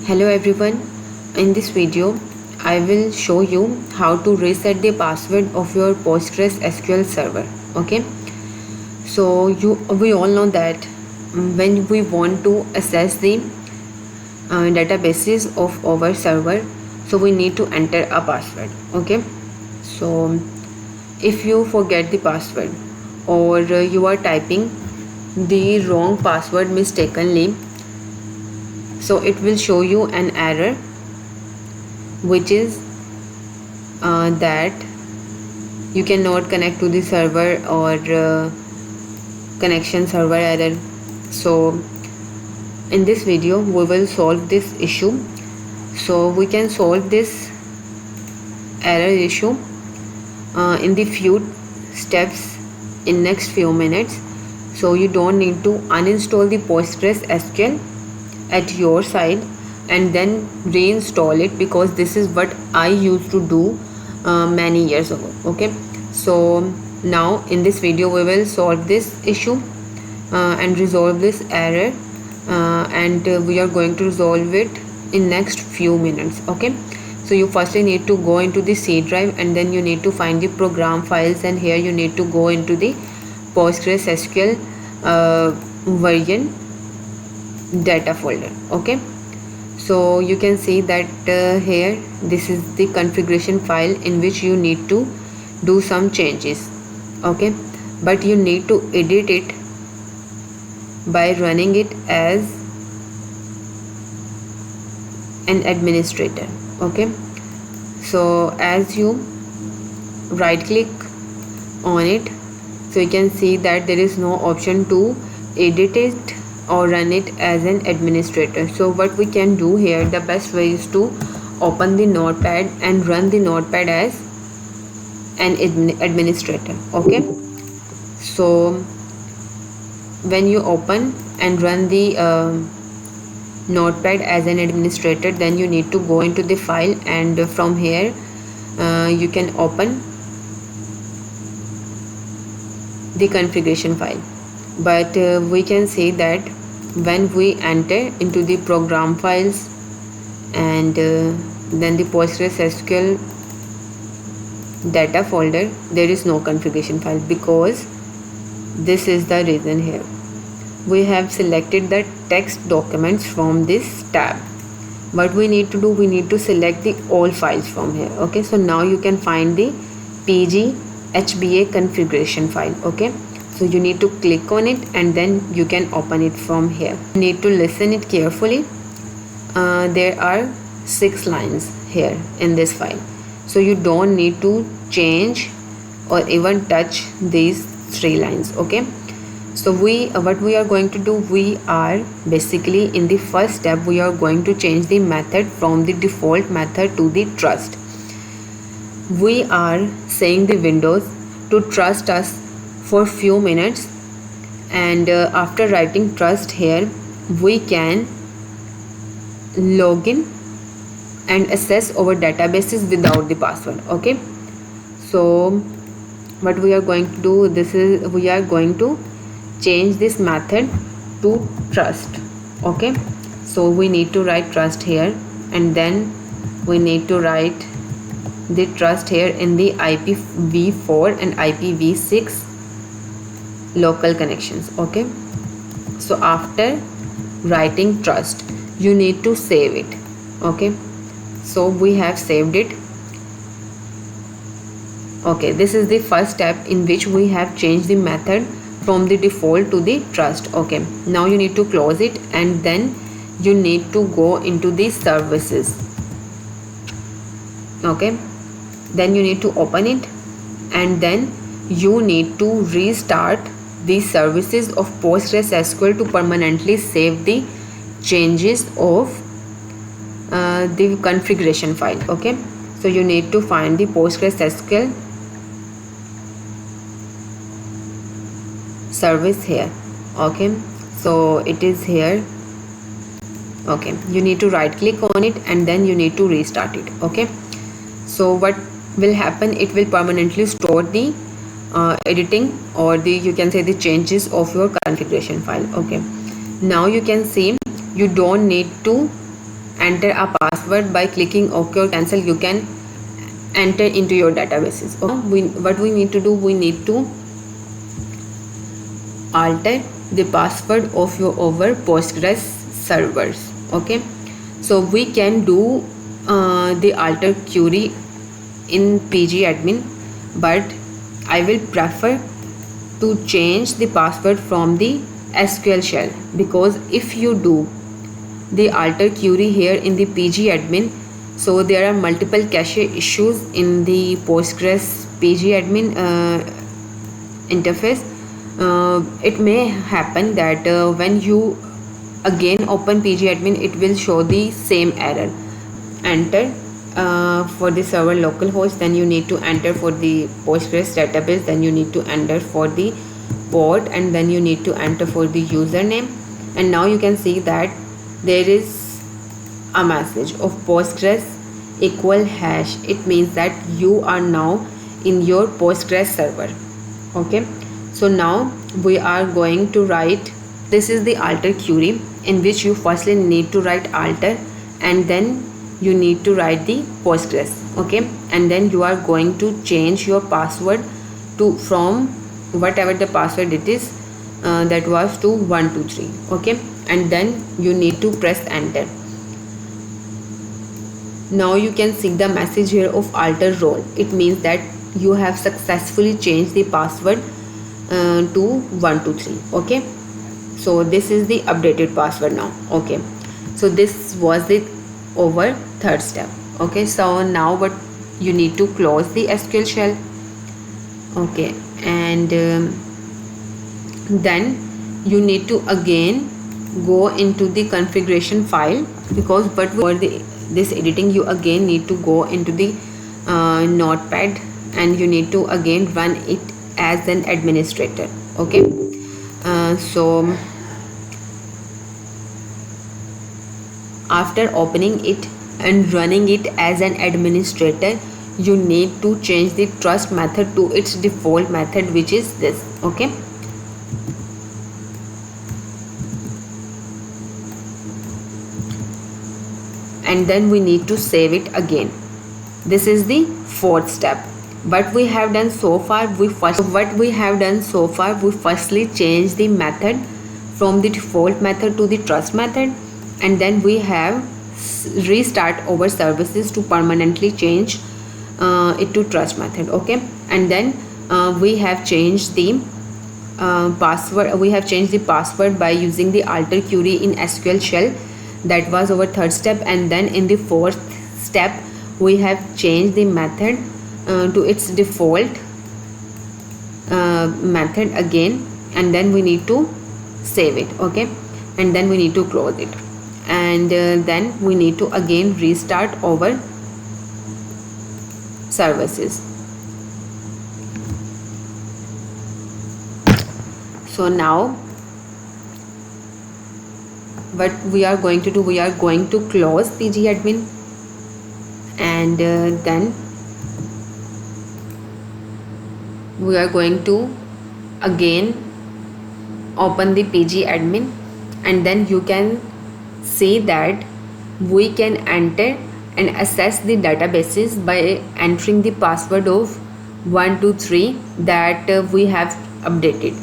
Hello everyone, in this video I will show you how to reset the password of your PostgreSQL server. Okay, so we all know that when we want to access the databases of our server, so we need to enter a password. Okay, so if you forget the password or you are typing the wrong password mistakenly, so it will show you an error which is that you cannot connect to the server or connection server error. So in this video we will solve this issue. So we can solve this error issue in the few steps in next few minutes. So you don't need to uninstall the PostgreSQL at your side and then reinstall it, because this is what I used to do many years ago. Okay, so now in this video we will solve this issue and resolve this error, and we are going to resolve it in next few minutes. Okay, so you firstly need to go into the C drive and then you need to find the program files, and here you need to go into the PostgreSQL version data folder. Okay, so you can see that here this is the configuration file in which you need to do some changes. Okay, but you need to edit it by running it as an administrator. Okay, so as you right click on it, so you can see that there is no option to edit it or run it as an administrator. So what we can do here, the best way is to open the notepad and run the notepad as an administrator. Okay, so when you open and run the notepad as an administrator, then you need to go into the file, and from here you can open the configuration file. But we can see that when we enter into the program files and then the PostgreSQL data folder, there is no configuration file, because this is the reason. Here we have selected the text documents from this tab. What we need to do, we need to select the all files from here. Okay, so now you can find the PGHBA configuration file. Okay, so you need to click on it and then you can open it from here. You need to listen it carefully. There are 6 lines here in this file, so you don't need to change or even touch these 3 lines. Okay, so what we are going to do, we are basically in the first step we are going to change the method from the default method to the trust. We are saying the Windows to trust us for few minutes, and after writing trust here, we can log in and access our databases without the password. Okay, so what we are going to do, this is we are going to change this method to trust. Okay, so we need to write trust here, and then we need to write the trust here in the IPv4 and IPv6 local connections. Okay, so after writing trust, you need to save it. Okay, so we have saved it. Okay, this is the first step in which we have changed the method from the default to the trust. Okay, now you need to close it, and then you need to go into the services. Okay, then you need to open it, and then you need to restart the services of PostgreSQL to permanently save the changes of the configuration file. Okay, so you need to find the PostgreSQL service here. Okay, so it is here. Okay, you need to right click on it and then you need to restart it. Okay, so what will happen, it will permanently store the editing, or the you can say the changes of your configuration file. Okay, now you can see you don't need to enter a password. By clicking OK or cancel, you can enter into your databases. What we need to do, we need to alter the password of your over Postgres servers. Okay, so we can do the alter query in pgadmin, but I will prefer to change the password from the SQL shell, because if you do the alter query here in the pgadmin, so there are multiple cache issues in the Postgres pgadmin interface. It may happen that when you again open pgadmin, it will show the same error. Enter for the server localhost, then you need to enter for the Postgres database, then you need to enter for the port, and then you need to enter for the username. And now you can see that there is a message of Postgres equal hash. It means that you are now in your Postgres server. Okay, so now we are going to write, this is the alter query, in which you firstly need to write alter, and then you need to write the Postgres. Okay, and then you are going to change your password to from whatever the password it is, that was to 123. Okay, and then you need to press enter. Now you can see the message here of alter role. It means that you have successfully changed the password to 123. Okay, so this is the updated password now. Okay, so this was the over third step. Okay, so now what you need to close the SQL shell. Okay, and then you need to again go into the configuration file, because but for this editing you again need to go into the notepad, and you need to again run it as an administrator. Okay, so after opening it and running it as an administrator, you need to change the trust method to its default method, which is this. Okay, and then we need to save it again. This is the fourth step. What we have done so far, we firstly change the method from the default method to the trust method, and then we have restart our services to permanently change it to trust method. Okay, and then we have changed the password by using the alter query in SQL shell. That was our third step. And then in the fourth step we have changed the method to its default method again, and then we need to save it. Okay, and then we need to close it, and then we need to again restart our services. So now what we are going to do, we are going to close pgadmin, and then we are going to again open the pgadmin, and then you can see that we can enter and access the databases by entering the password of 123 that we have updated.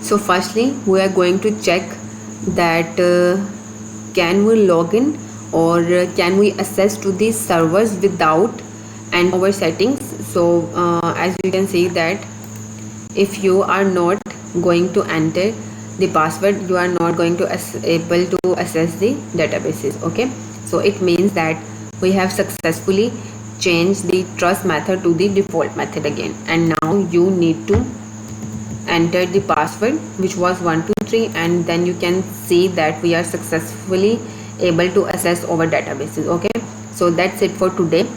So firstly we are going to check that can we log in or can we access to these servers without and our settings. So as you can see that if you are not going to enter the password, you are not going to able to access the databases. Okay, so it means that we have successfully changed the trust method to the default method again, and now you need to enter the password which was 123, and then you can see that we are successfully able to access our databases. Okay, so that's it for today.